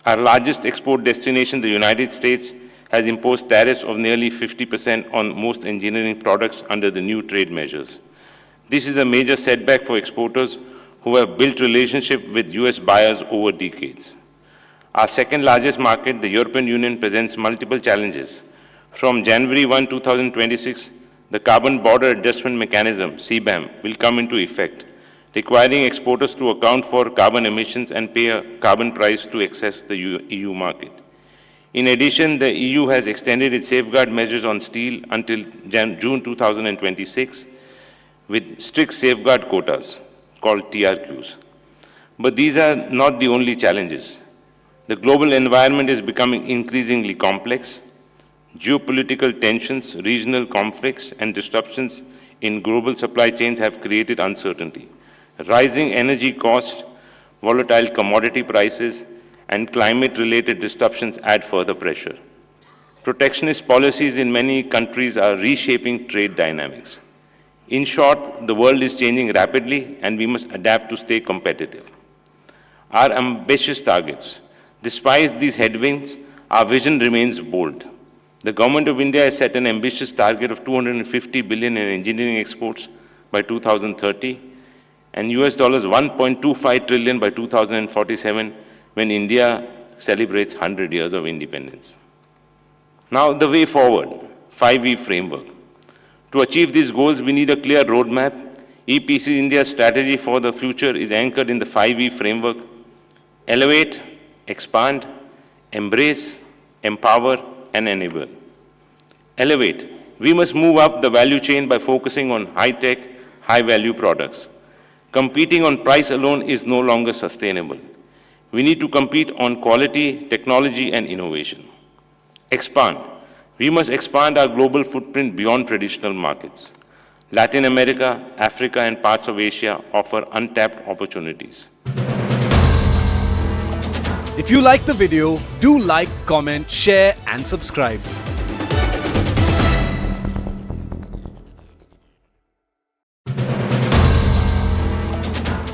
Our largest export destination, the United States, has imposed tariffs of nearly 50% on most engineering products under the new trade measures. This is a major setback for exporters who have built relationships with US buyers over decades. Our second largest market, the European Union, presents multiple challenges. From January 1, 2026, the Carbon Border Adjustment Mechanism, CBAM, will come into effect, requiring exporters to account for carbon emissions and pay a carbon price to access the EU market. In addition, the EU has extended its safeguard measures on steel until June 2026 with strict safeguard quotas called TRQs. But these are not the only challenges. The global environment is becoming increasingly complex. Geopolitical tensions, regional conflicts, and disruptions in global supply chains have created uncertainty. Rising energy costs, volatile commodity prices, and climate-related disruptions add further pressure. Protectionist policies in many countries are reshaping trade dynamics. In short, the world is changing rapidly, and we must adapt to stay competitive. Our ambitious targets. Despite these headwinds, our vision remains bold. The Government of India has set an ambitious target of $250 billion in engineering exports by 2030 and US dollars 1.25 trillion by 2047 when India celebrates 100 years of independence. Now, the way forward, 5E framework. To achieve these goals, we need a clear roadmap. EPC India's strategy for the future is anchored in the 5E framework: elevate, expand, embrace, empower, and enable. Elevate. We must move up the value chain by focusing on high-tech, high-value products. Competing on price alone is no longer sustainable. We need to compete on quality, technology, and innovation. Expand. We must expand our global footprint beyond traditional markets. Latin America, Africa, and parts of Asia offer untapped opportunities. If you like the video, do like, comment, share, and subscribe.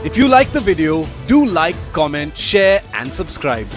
If you like the video, do like, comment, share, and subscribe.